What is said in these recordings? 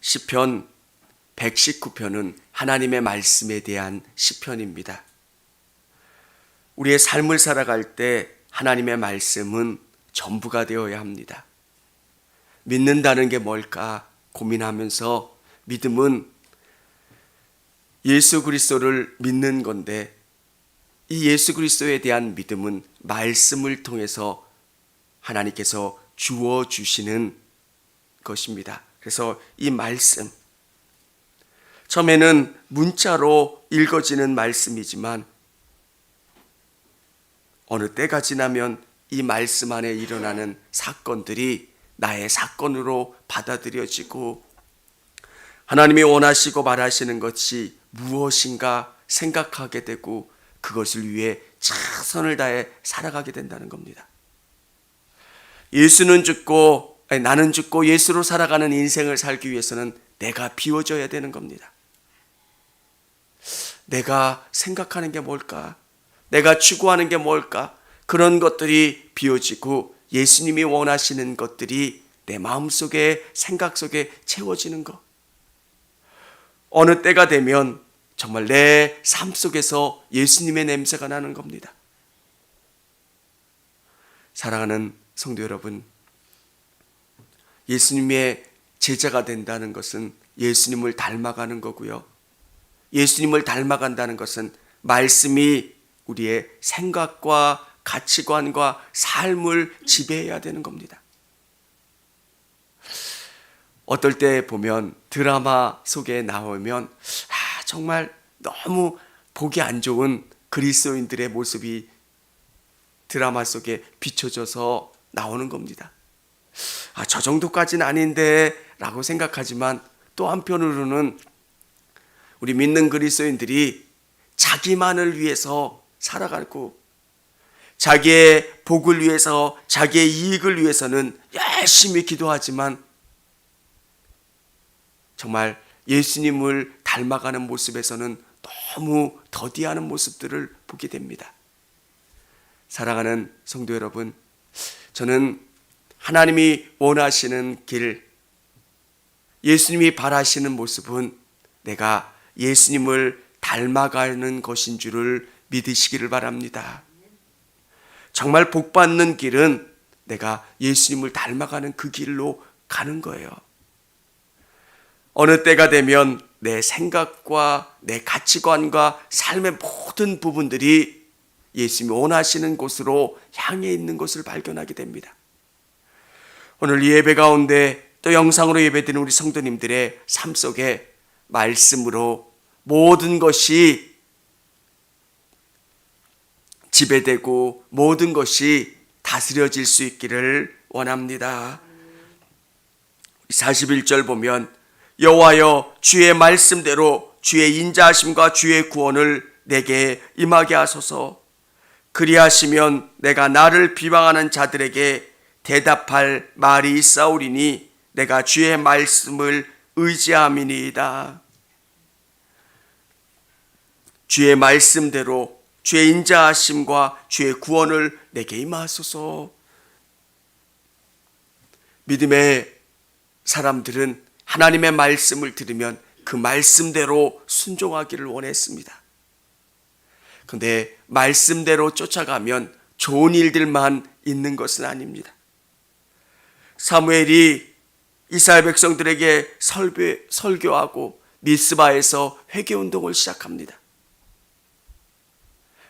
시편 119편은 하나님의 말씀에 대한 시편입니다. 우리의 삶을 살아갈 때 하나님의 말씀은 전부가 되어야 합니다. 믿는다는 게 뭘까 고민하면서 믿음은 예수 그리스도를 믿는 건데, 이 예수 그리스도에 대한 믿음은 말씀을 통해서 하나님께서 주어 주시는 것입니다. 그래서 이 말씀, 처음에는 문자로 읽어지는 말씀이지만 어느 때가 지나면 이 말씀 안에 일어나는 사건들이 나의 사건으로 받아들여지고, 하나님이 원하시고 바라시는 것이 무엇인가 생각하게 되고 그것을 위해 최선을 다해 살아가게 된다는 겁니다. 나는 죽고 예수로 살아가는 인생을 살기 위해서는 내가 비워져야 되는 겁니다. 내가 생각하는 게 뭘까? 내가 추구하는 게 뭘까? 그런 것들이 비워지고 예수님이 원하시는 것들이 내 마음속에, 생각 속에 채워지는 것. 어느 때가 되면 정말 내 삶 속에서 예수님의 냄새가 나는 겁니다. 사랑하는 성도 여러분, 예수님의 제자가 된다는 것은 예수님을 닮아가는 거고요. 예수님을 닮아간다는 것은 말씀이 우리의 생각과 가치관과 삶을 지배해야 되는 겁니다. 어떨 때 보면 드라마 속에 나오면 정말 너무 보기 안 좋은 그리스도인들의 모습이 드라마 속에 비춰져서 나오는 겁니다. 저 정도까지는 아닌데 라고 생각하지만, 또 한편으로는 우리 믿는 그리스도인들이 자기만을 위해서 살아가고 자기의 복을 위해서, 자기의 이익을 위해서는 열심히 기도하지만 정말 예수님을 닮아가는 모습에서는 너무 더디하는 모습들을 보게 됩니다. 사랑하는 성도 여러분, 저는 하나님이 원하시는 길, 예수님이 바라시는 모습은 내가 예수님을 닮아가는 것인 줄을 믿으시기를 바랍니다. 정말 복받는 길은 내가 예수님을 닮아가는 그 길로 가는 거예요. 어느 때가 되면 내 생각과 내 가치관과 삶의 모든 부분들이 예수님이 원하시는 곳으로 향해 있는 것을 발견하게 됩니다. 오늘 예배 가운데 또 영상으로 예배드리는 우리 성도님들의 삶 속에 말씀으로 모든 것이 지배되고 모든 것이 다스려질 수 있기를 원합니다. 41절 보면 여호와여 주의 말씀대로 주의 인자하심과 주의 구원을 내게 임하게 하소서. 그리하시면 내가 나를 비방하는 자들에게 대답할 말이 있사오리니 내가 주의 말씀을 의지함이니이다. 주의 말씀대로 주의 인자하심과 주의 구원을 내게 임하소서. 믿음의 사람들은 하나님의 말씀을 들으면 그 말씀대로 순종하기를 원했습니다. 그런데 말씀대로 쫓아가면 좋은 일들만 있는 것은 아닙니다. 사무엘이 이스라엘 백성들에게 설교하고 미스바에서 회개운동을 시작합니다.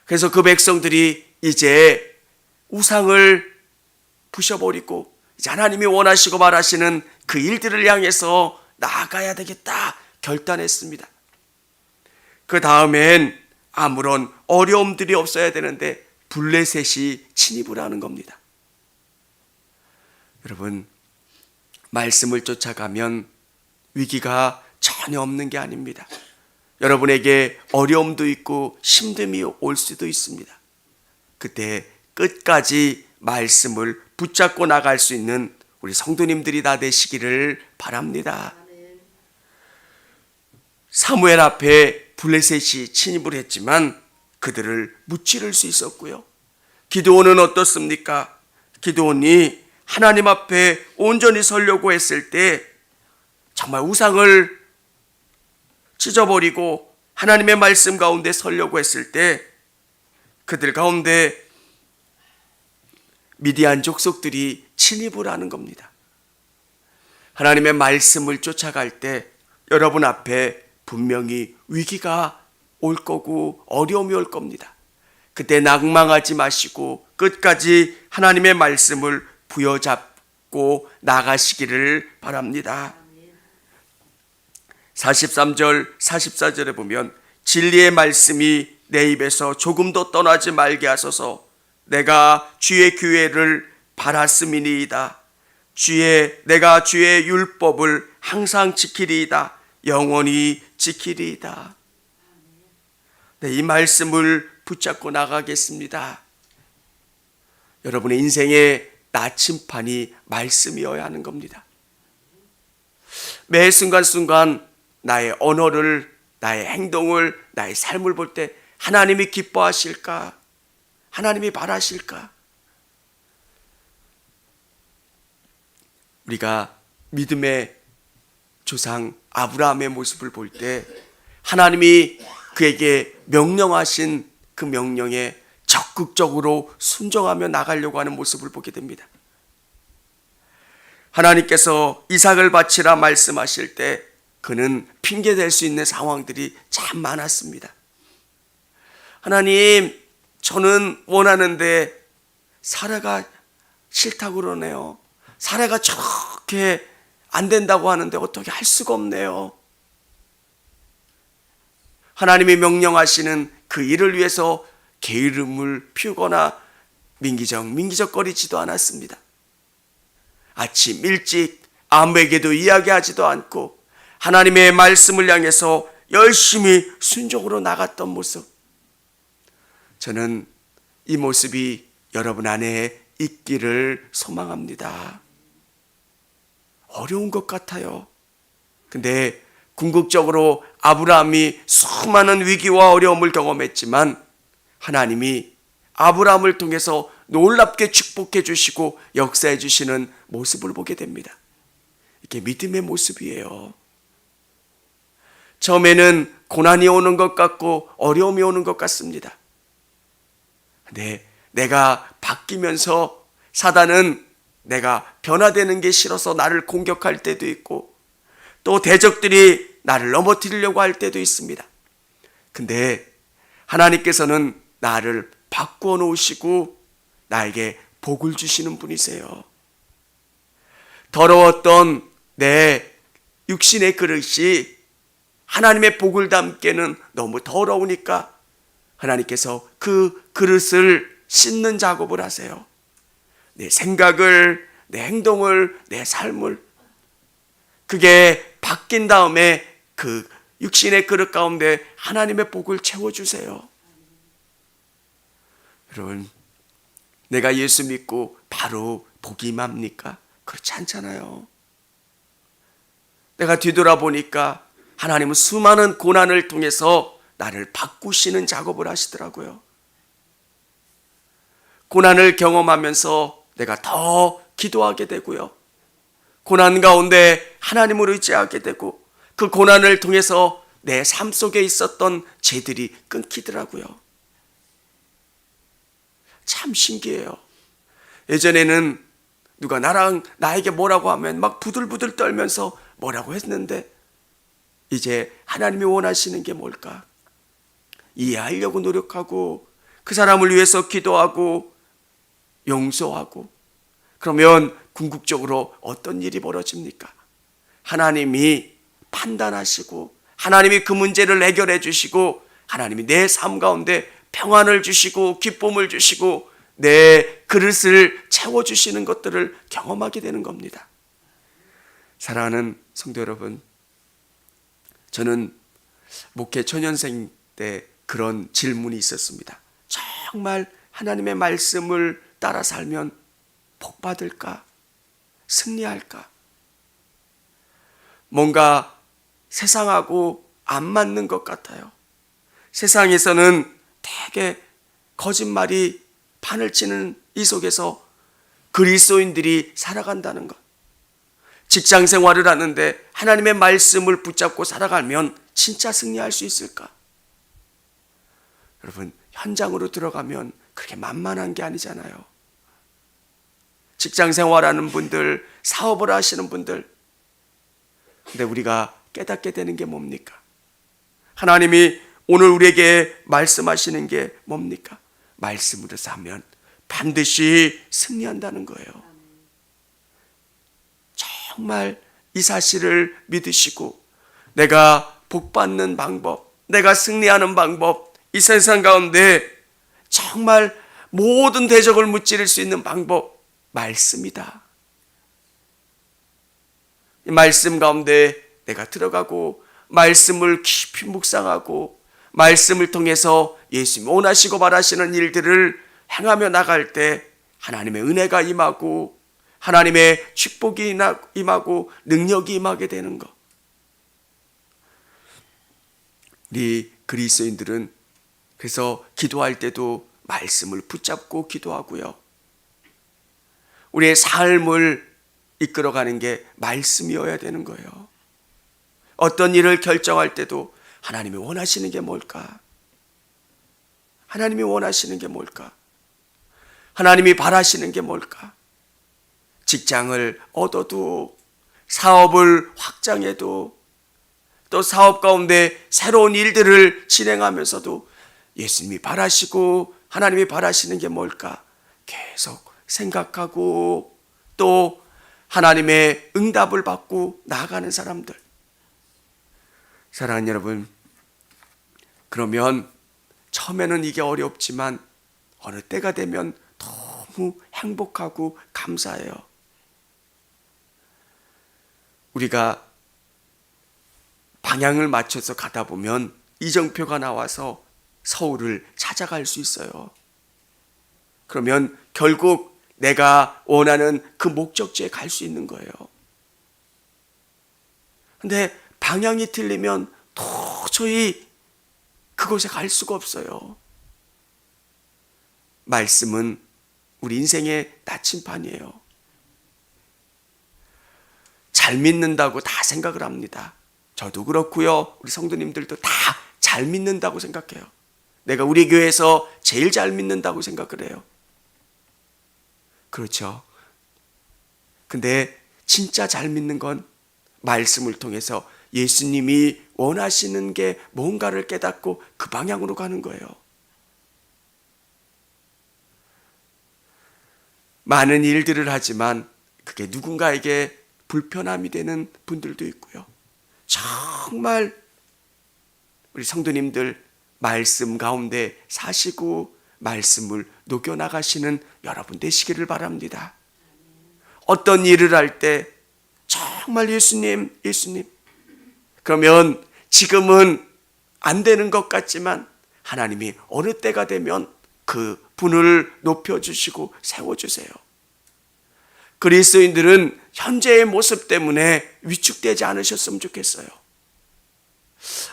그래서 그 백성들이 이제 우상을 부셔버리고 이제 하나님이 원하시고 바라시는 그 일들을 향해서 나아가야 되겠다 결단했습니다. 그 다음엔 아무런 어려움들이 없어야 되는데 블레셋이 침입을 하는 겁니다. 여러분, 말씀을 쫓아가면 위기가 전혀 없는 게 아닙니다. 여러분에게 어려움도 있고 힘듦이 올 수도 있습니다. 그때 끝까지 말씀을 붙잡고 나갈 수 있는 우리 성도님들이 다 되시기를 바랍니다. 사무엘 앞에 블레셋이 침입을 했지만 그들을 무찌를 수 있었고요. 기드온은 어떻습니까? 기드온이 하나님 앞에 온전히 서려고 했을 때 정말 우상을 찢어버리고 하나님의 말씀 가운데 서려고 했을 때 그들 가운데 미디안 족속들이 침입을 하는 겁니다. 하나님의 말씀을 쫓아갈 때 여러분 앞에 분명히 위기가 올 거고 어려움이 올 겁니다. 그때 낭망하지 마시고 끝까지 하나님의 말씀을 부여잡고 나가시기를 바랍니다. 43절 44절에 보면 진리의 말씀이 내 입에서 조금도 떠나지 말게 하소서. 내가 주의 규례를 바랐음이니이다. 내가 주의 율법을 항상 지키리이다. 영원히 지키리이다. 네, 이 말씀을 붙잡고 나가겠습니다. 여러분의 인생의 나침판이 말씀이어야 하는 겁니다. 매 순간순간 나의 언어를, 나의 행동을, 나의 삶을 볼 때 하나님이 기뻐하실까? 하나님이 바라실까? 우리가 믿음의 조상 아브라함의 모습을 볼 때 하나님이 그에게 명령하신 그 명령에 적극적으로 순종하며 나가려고 하는 모습을 보게 됩니다. 하나님께서 이삭을 바치라 말씀하실 때 그는 핑계댈 수 있는 상황들이 참 많았습니다. 하나님, 저는 원하는데 사라가 싫다고 그러네요. 사라가 저렇게 안 된다고 하는데 어떻게 할 수가 없네요. 하나님이 명령하시는 그 일을 위해서 게으름을 피우거나 민기적거리지도 않았습니다. 아침 일찍 아무에게도 이야기하지도 않고 하나님의 말씀을 향해서 열심히 순종으로 나갔던 모습, 저는 이 모습이 여러분 안에 있기를 소망합니다. 어려운 것 같아요. 근데 궁극적으로 아브라함이 수많은 위기와 어려움을 경험했지만 하나님이 아브라함을 통해서 놀랍게 축복해 주시고 역사해 주시는 모습을 보게 됩니다. 이게 믿음의 모습이에요. 처음에는 고난이 오는 것 같고 어려움이 오는 것 같습니다. 근데 내가 바뀌면서 사단은 내가 변화되는 게 싫어서 나를 공격할 때도 있고 또 대적들이 나를 넘어뜨리려고 할 때도 있습니다. 근데 하나님께서는 나를 바꾸어 놓으시고 나에게 복을 주시는 분이세요. 더러웠던 내 육신의 그릇이 하나님의 복을 담기에는 너무 더러우니까 하나님께서 그 그릇을 씻는 작업을 하세요. 내 생각을, 내 행동을, 내 삶을, 그게 바뀐 다음에 그 육신의 그릇 가운데 하나님의 복을 채워주세요. 여러분, 내가 예수 믿고 바로 복이 임합니까? 그렇지 않잖아요. 내가 뒤돌아보니까 하나님은 수많은 고난을 통해서 나를 바꾸시는 작업을 하시더라고요. 고난을 경험하면서 내가 더 기도하게 되고요. 고난 가운데 하나님을 의지하게 되고 그 고난을 통해서 내 삶 속에 있었던 죄들이 끊기더라고요. 참 신기해요. 예전에는 누가 나에게 뭐라고 하면 막 부들부들 떨면서 뭐라고 했는데 이제 하나님이 원하시는 게 뭘까? 이해하려고 노력하고 그 사람을 위해서 기도하고 용서하고 그러면 궁극적으로 어떤 일이 벌어집니까? 하나님이 판단하시고 하나님이 그 문제를 해결해 주시고 하나님이 내 삶 가운데 평안을 주시고 기쁨을 주시고 내 그릇을 채워주시는 것들을 경험하게 되는 겁니다. 사랑하는 성도 여러분, 저는 목회 초년생 때 그런 질문이 있었습니다. 정말 하나님의 말씀을 따라 살면 복 받을까? 승리할까? 뭔가 세상하고 안 맞는 것 같아요. 세상에서는 되게 거짓말이 판을 치는 이 속에서 그리스도인들이 살아간다는 것. 직장 생활을 하는데 하나님의 말씀을 붙잡고 살아가면 진짜 승리할 수 있을까? 여러분, 현장으로 들어가면 그렇게 만만한 게 아니잖아요. 직장 생활하는 분들, 사업을 하시는 분들, 근데 우리가 깨닫게 되는 게 뭡니까? 하나님이 오늘 우리에게 말씀하시는 게 뭡니까? 말씀으로 사면 반드시 승리한다는 거예요. 정말 이 사실을 믿으시고 내가 복받는 방법, 내가 승리하는 방법, 이 세상 가운데 정말 모든 대적을 무찌를 수 있는 방법, 말씀이다. 이 말씀 가운데 내가 들어가고 말씀을 깊이 묵상하고 말씀을 통해서 예수님이 원하시고 바라시는 일들을 행하며 나갈 때 하나님의 은혜가 임하고 하나님의 축복이 임하고 능력이 임하게 되는 것. 우리 그리스도인들은 그래서 기도할 때도 말씀을 붙잡고 기도하고요. 우리의 삶을 이끌어가는 게 말씀이어야 되는 거예요. 어떤 일을 결정할 때도 하나님이 원하시는 게 뭘까? 하나님이 원하시는 게 뭘까? 하나님이 바라시는 게 뭘까? 직장을 얻어도 사업을 확장해도 또 사업 가운데 새로운 일들을 진행하면서도 예수님이 바라시고 하나님이 바라시는 게 뭘까? 계속 생각하고 또 하나님의 응답을 받고 나아가는 사람들. 사랑하는 여러분, 그러면 처음에는 이게 어렵지만 어느 때가 되면 너무 행복하고 감사해요. 우리가 방향을 맞춰서 가다 보면 이정표가 나와서 서울을 찾아갈 수 있어요. 그러면 결국 내가 원하는 그 목적지에 갈 수 있는 거예요. 근데 방향이 틀리면 도저히 그곳에 갈 수가 없어요. 말씀은 우리 인생의 나침판이에요. 잘 믿는다고 다 생각을 합니다. 저도 그렇고요. 우리 성도님들도 다 잘 믿는다고 생각해요. 내가 우리 교회에서 제일 잘 믿는다고 생각을 해요. 그렇죠. 근데 진짜 잘 믿는 건 말씀을 통해서 예수님이 원하시는 게 뭔가를 깨닫고 그 방향으로 가는 거예요. 많은 일들을 하지만 그게 누군가에게 불편함이 되는 분들도 있고요. 정말 우리 성도님들 말씀 가운데 사시고 말씀을 녹여나가시는 여러분 되시기를 바랍니다. 어떤 일을 할 때 정말 예수님, 예수님. 그러면 지금은 안 되는 것 같지만 하나님이 어느 때가 되면 그 분을 높여주시고 세워주세요. 그리스도인들은 현재의 모습 때문에 위축되지 않으셨으면 좋겠어요.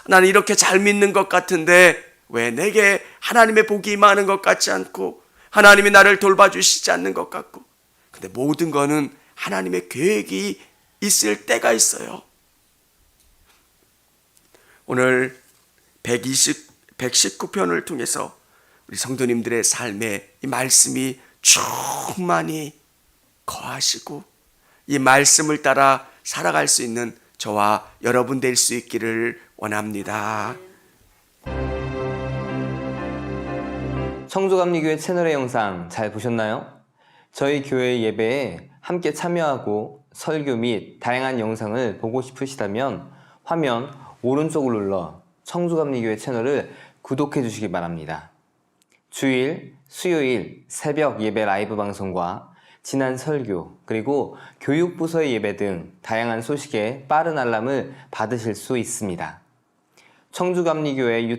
나는 이렇게 잘 믿는 것 같은데 왜 내게 하나님의 복이 임하는 것 같지 않고 하나님이 나를 돌봐주시지 않는 것 같고, 근데 모든 거는 하나님의 계획이 있을 때가 있어요. 오늘 119편을 통해서 우리 성도님들의 삶에 이 말씀이 충만히 거하시고 이 말씀을 따라 살아갈 수 있는 저와 여러분 될 수 있기를 원합니다. 청주감리교회 채널의 영상 잘 보셨나요? 저희 교회 예배에 함께 참여하고 설교 및 다양한 영상을 보고 싶으시다면 화면 오른쪽을 눌러 청주감리교회 채널을 구독해 주시기 바랍니다. 주일, 수요일 새벽 예배 라이브 방송과 지난 설교, 그리고 교육부서의 예배 등 다양한 소식에 빠른 알람을 받으실 수 있습니다. 청주감리교회 유튜브